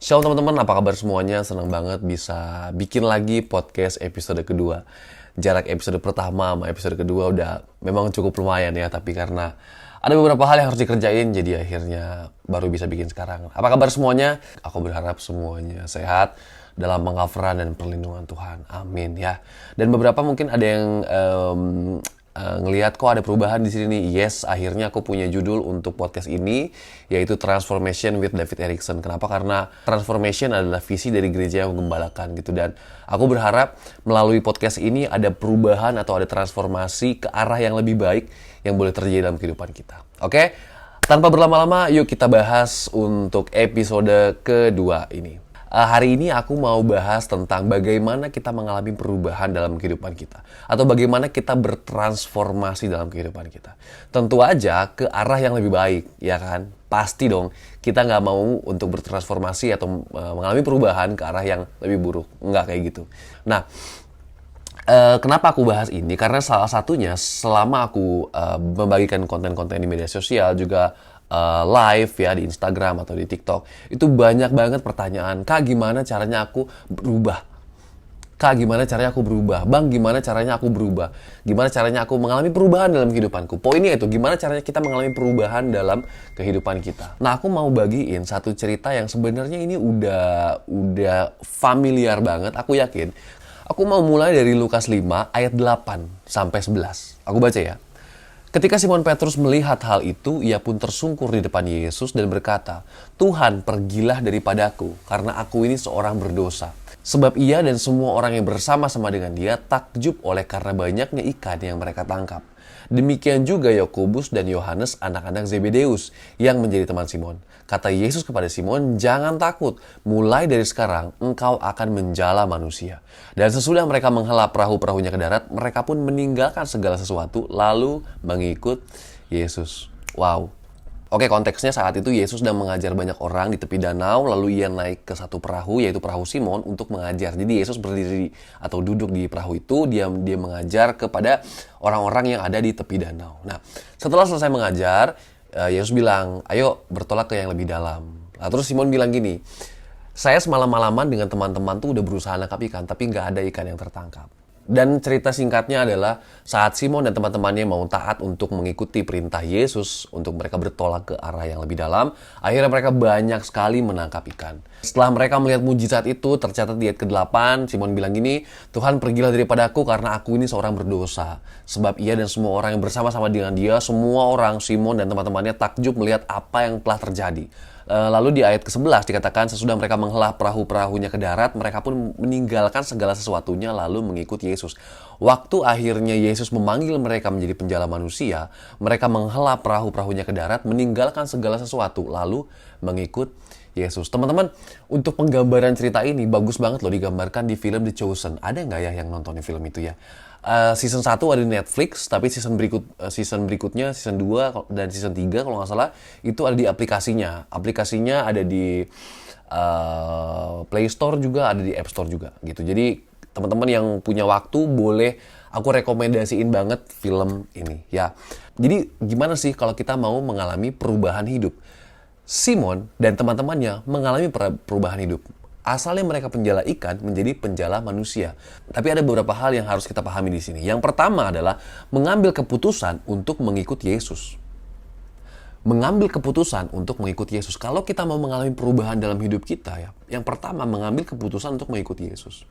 Shalom teman-teman, apa kabar semuanya? Senang banget bisa bikin lagi podcast episode kedua. Jarak episode pertama sama episode kedua udah memang cukup lumayan ya, tapi karena ada beberapa hal yang harus dikerjain, jadi akhirnya baru bisa bikin sekarang. Apa kabar semuanya? Aku berharap semuanya sehat dalam pengcoveran dan perlindungan Tuhan. Amin ya. Dan beberapa mungkin ada yang ngelihat kok ada perubahan di sini nih. Yes, akhirnya aku punya judul untuk podcast ini, yaitu Transformation with David Erickson. Kenapa? Karena transformation adalah visi dari gereja yang menggembalakan gitu. Dan aku berharap melalui podcast ini ada perubahan atau ada transformasi ke arah yang lebih baik yang boleh terjadi dalam kehidupan kita. Oke? Tanpa berlama-lama, yuk kita bahas untuk episode kedua ini. Hari ini aku mau bahas tentang bagaimana kita mengalami perubahan dalam kehidupan kita. Atau bagaimana kita bertransformasi dalam kehidupan kita. Tentu aja ke arah yang lebih baik, ya kan? Pasti dong, kita nggak mau untuk bertransformasi atau mengalami perubahan ke arah yang lebih buruk. Nggak kayak gitu. Nah, kenapa aku bahas ini? Karena salah satunya selama aku membagikan konten-konten di media sosial juga live ya di Instagram atau di TikTok, itu banyak banget pertanyaan, Kak gimana caranya aku berubah? Kak gimana caranya aku berubah? Bang gimana caranya aku berubah? Gimana caranya aku mengalami perubahan dalam kehidupanku? Poinnya itu, gimana caranya kita mengalami perubahan dalam kehidupan kita? Nah, aku mau bagiin satu cerita yang sebenarnya ini udah familiar banget, aku yakin. Aku mau mulai dari Lukas 5 ayat 8 sampai 11. Aku baca ya. Ketika Simon Petrus melihat hal itu, ia pun tersungkur di depan Yesus dan berkata, Tuhan, pergilah daripadaku, karena aku ini seorang berdosa. Sebab ia dan semua orang yang bersama-sama dengan dia takjub oleh karena banyaknya ikan yang mereka tangkap. Demikian juga Yakobus dan Yohanes anak-anak Zebedeus yang menjadi teman Simon. Kata Yesus kepada Simon, jangan takut, mulai dari sekarang engkau akan menjala manusia. Dan sesudah mereka menghela perahu-perahunya ke darat, mereka pun meninggalkan segala sesuatu lalu mengikut Yesus. Wow. Oke, konteksnya saat itu Yesus sedang mengajar banyak orang di tepi danau, lalu ia naik ke satu perahu, yaitu perahu Simon, untuk mengajar. Jadi Yesus berdiri atau duduk di perahu itu, dia mengajar kepada orang-orang yang ada di tepi danau. Nah, setelah selesai mengajar, Yesus bilang, ayo bertolak ke yang lebih dalam. Nah, terus Simon bilang gini, saya semalam-malaman dengan teman-teman tuh udah berusaha nangkap ikan, tapi nggak ada ikan yang tertangkap. Dan cerita singkatnya adalah saat Simon dan teman-temannya mau taat untuk mengikuti perintah Yesus untuk mereka bertolak ke arah yang lebih dalam, akhirnya mereka banyak sekali menangkap ikan. Setelah mereka melihat mujizat itu, tercatat di ayat ke-8, Simon bilang gini, Tuhan pergilah daripadaku karena aku ini seorang berdosa. Sebab ia dan semua orang yang bersama-sama dengan dia, semua orang, Simon dan teman-temannya takjub melihat apa yang telah terjadi. Lalu di ayat ke-11 dikatakan sesudah mereka menghela perahu-perahunya ke darat, mereka pun meninggalkan segala sesuatunya lalu mengikut Yesus. Waktu akhirnya Yesus memanggil mereka menjadi penjala manusia, mereka menghela perahu-perahunya ke darat, meninggalkan segala sesuatu lalu mengikut Yesus. Teman-teman, untuk penggambaran cerita ini bagus banget loh digambarkan di film The Chosen. Ada nggak ya yang nonton film itu ya? Season 1 ada di Netflix, tapi season berikutnya, season 2 dan season 3 kalau nggak salah, itu ada di aplikasinya. Aplikasinya ada di Play Store juga, ada di App Store juga gitu. Jadi teman-teman yang punya waktu boleh aku rekomendasiin banget film ini ya. Jadi gimana sih kalau kita mau mengalami perubahan hidup? Simon dan teman-temannya mengalami perubahan hidup. Asalnya mereka penjala ikan menjadi penjala manusia. Tapi ada beberapa hal yang harus kita pahami di sini. Yang pertama adalah mengambil keputusan untuk mengikut Yesus. Mengambil keputusan untuk mengikut Yesus. Kalau kita mau mengalami perubahan dalam hidup kita ya, yang pertama mengambil keputusan untuk mengikut Yesus.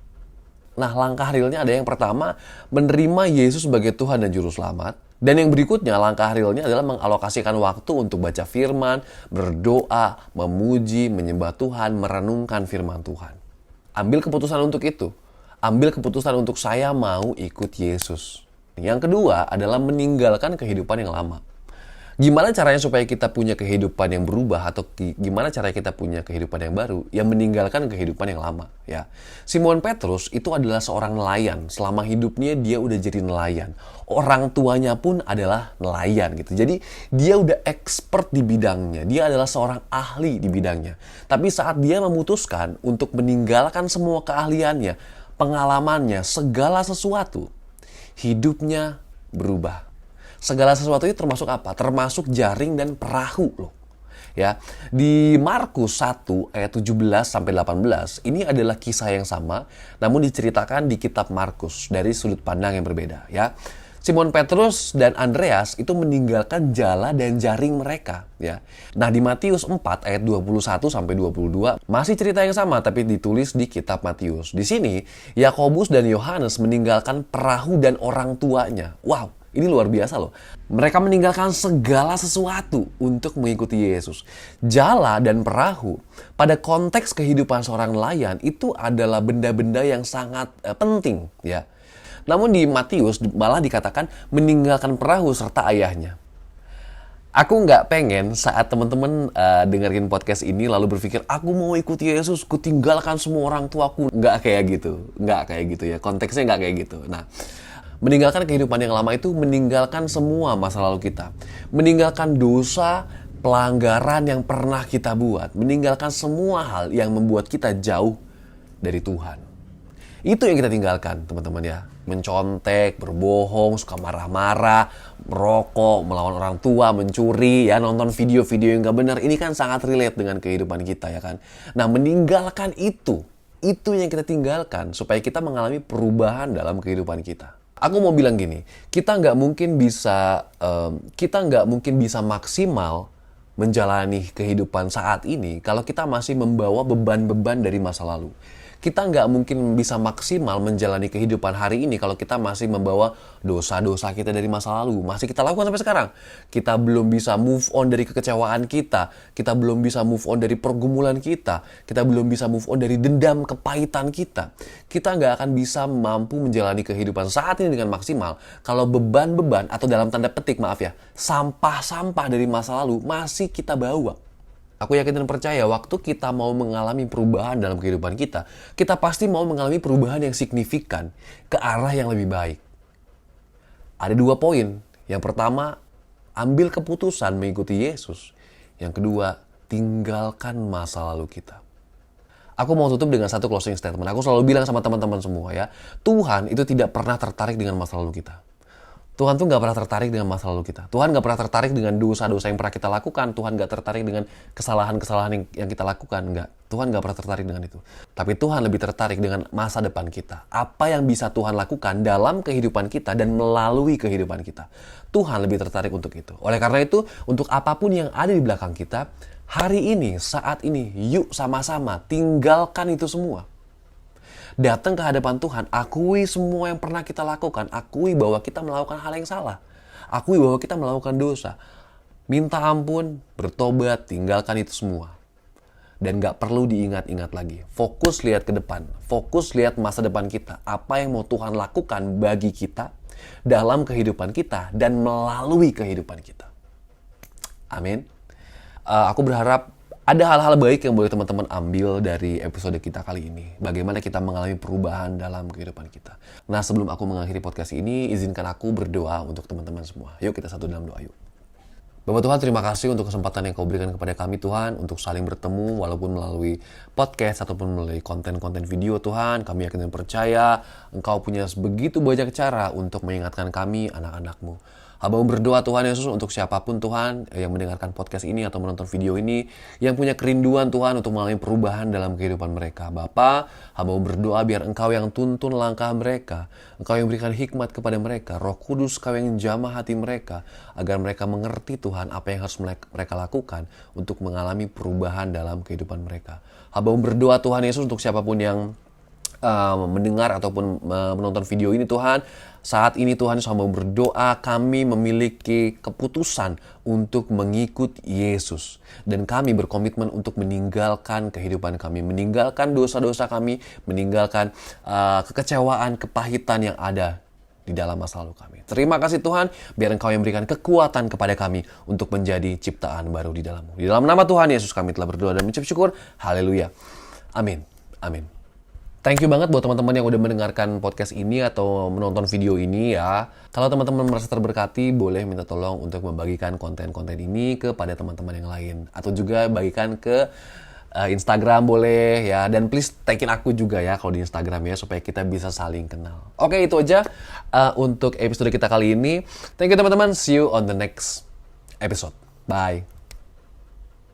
Nah, langkah realnya ada yang pertama, menerima Yesus sebagai Tuhan dan Juru Selamat. Dan yang berikutnya, langkah realnya adalah mengalokasikan waktu untuk baca firman, berdoa, memuji, menyembah Tuhan, merenungkan firman Tuhan. Ambil keputusan untuk itu. Ambil keputusan untuk saya mau ikut Yesus. Yang kedua adalah meninggalkan kehidupan yang lama. Gimana caranya supaya kita punya kehidupan yang berubah atau gimana caranya kita punya kehidupan yang baru yang meninggalkan kehidupan yang lama ya. Simon Petrus itu adalah seorang nelayan. Selama hidupnya dia udah jadi nelayan. Orang tuanya pun adalah nelayan gitu. Jadi dia udah expert di bidangnya. Dia adalah seorang ahli di bidangnya. Tapi saat dia memutuskan untuk meninggalkan semua keahliannya, pengalamannya, segala sesuatu, hidupnya berubah. Segala sesuatu itu termasuk apa? Termasuk jaring dan perahu loh. Ya, di Markus 1 ayat 17 sampai 18 ini adalah kisah yang sama namun diceritakan di kitab Markus dari sudut pandang yang berbeda ya. Simon Petrus dan Andreas itu meninggalkan jala dan jaring mereka ya. Nah, di Matius 4 ayat 21 sampai 22 masih cerita yang sama tapi ditulis di kitab Matius. Di sini Yakobus dan Yohanes meninggalkan perahu dan orang tuanya. Wow, ini luar biasa loh. Mereka meninggalkan segala sesuatu untuk mengikuti Yesus. Jala dan perahu pada konteks kehidupan seorang nelayan itu adalah benda-benda yang sangat penting ya. Namun di Matius malah dikatakan meninggalkan perahu serta ayahnya. Aku nggak pengen saat teman-teman dengerin podcast ini lalu berpikir, aku mau ikuti Yesus, ku tinggalkan semua orang tuaku. Nggak kayak gitu. Nggak kayak gitu ya. Konteksnya nggak kayak gitu. Nah, meninggalkan kehidupan yang lama itu meninggalkan semua masa lalu kita. Meninggalkan dosa, pelanggaran yang pernah kita buat. Meninggalkan semua hal yang membuat kita jauh dari Tuhan. Itu yang kita tinggalkan, teman-teman ya. Mencontek, berbohong, suka marah-marah, merokok, melawan orang tua, mencuri, ya, nonton video-video yang gak benar. Ini kan sangat relate dengan kehidupan kita, ya kan. Nah, meninggalkan itu yang kita tinggalkan supaya kita mengalami perubahan dalam kehidupan kita. Aku mau bilang gini, kita nggak mungkin bisa maksimal menjalani kehidupan saat ini kalau kita masih membawa beban-beban dari masa lalu. Kita nggak mungkin bisa maksimal menjalani kehidupan hari ini kalau kita masih membawa dosa-dosa kita dari masa lalu. Masih kita lakukan sampai sekarang. Kita belum bisa move on dari kekecewaan kita. Kita belum bisa move on dari pergumulan kita. Kita belum bisa move on dari dendam kepahitan kita. Kita nggak akan bisa mampu menjalani kehidupan saat ini dengan maksimal kalau beban-beban atau dalam tanda petik, maaf ya, sampah-sampah dari masa lalu masih kita bawa. Aku yakin dan percaya waktu kita mau mengalami perubahan dalam kehidupan kita, kita pasti mau mengalami perubahan yang signifikan ke arah yang lebih baik. Ada 2 poin. Yang pertama, ambil keputusan mengikuti Yesus. Yang kedua, tinggalkan masa lalu kita. Aku mau tutup dengan satu closing statement. Aku selalu bilang sama teman-teman semua ya, Tuhan itu tidak pernah tertarik dengan masa lalu kita. Tuhan tuh gak pernah tertarik dengan masa lalu kita. Tuhan gak pernah tertarik dengan dosa-dosa yang pernah kita lakukan. Tuhan gak tertarik dengan kesalahan-kesalahan yang kita lakukan. Enggak. Tuhan gak pernah tertarik dengan itu. Tapi Tuhan lebih tertarik dengan masa depan kita. Apa yang bisa Tuhan lakukan dalam kehidupan kita dan melalui kehidupan kita. Tuhan lebih tertarik untuk itu. Oleh karena itu, untuk apapun yang ada di belakang kita, hari ini, saat ini, yuk sama-sama tinggalkan itu semua. Datang ke hadapan Tuhan, akui semua yang pernah kita lakukan, akui bahwa kita melakukan hal yang salah, akui bahwa kita melakukan dosa, minta ampun, bertobat, tinggalkan itu semua. Dan gak perlu diingat-ingat lagi. Fokus lihat ke depan, fokus lihat masa depan kita, apa yang mau Tuhan lakukan bagi kita, dalam kehidupan kita, dan melalui kehidupan kita. Amin. Aku berharap ada hal-hal baik yang boleh teman-teman ambil dari episode kita kali ini. Bagaimana kita mengalami perubahan dalam kehidupan kita. Nah, sebelum aku mengakhiri podcast ini, izinkan aku berdoa untuk teman-teman semua. Yuk kita satu dalam doa yuk. Bapak Tuhan, terima kasih untuk kesempatan yang Kau berikan kepada kami Tuhan untuk saling bertemu walaupun melalui podcast ataupun melalui konten-konten video Tuhan. Kami yakin dan percaya Engkau punya begitu banyak cara untuk mengingatkan kami, anak-anak-Mu. Hamba-Mu berdoa Tuhan Yesus untuk siapapun Tuhan yang mendengarkan podcast ini atau menonton video ini yang punya kerinduan Tuhan untuk mengalami perubahan dalam kehidupan mereka. Bapa, Hamba-Mu berdoa biar Engkau yang tuntun langkah mereka, Engkau yang berikan hikmat kepada mereka, Roh Kudus Kau yang jamah hati mereka, agar mereka mengerti Tuhan apa yang harus mereka lakukan untuk mengalami perubahan dalam kehidupan mereka. Hamba-Mu berdoa Tuhan Yesus untuk siapapun yang mendengar ataupun menonton video ini Tuhan, saat ini Tuhan sama berdoa kami memiliki keputusan untuk mengikut Yesus dan kami berkomitmen untuk meninggalkan kehidupan kami, meninggalkan dosa-dosa kami, meninggalkan kekecewaan, kepahitan yang ada di dalam masa lalu kami. Terima kasih Tuhan, biar Engkau yang berikan kekuatan kepada kami untuk menjadi ciptaan baru di dalam-Mu. Di dalam nama Tuhan Yesus kami telah berdoa dan mengucap syukur. Haleluya. Amin. Amin. Thank you banget buat teman-teman yang udah mendengarkan podcast ini atau menonton video ini ya. Kalau teman-teman merasa terberkati, boleh minta tolong untuk membagikan konten-konten ini kepada teman-teman yang lain. Atau juga bagikan ke Instagram boleh ya. Dan please tag-in aku juga ya kalau di Instagram ya, supaya kita bisa saling kenal. Oke, itu aja untuk episode kita kali ini. Thank you teman-teman. See you on the next episode. Bye.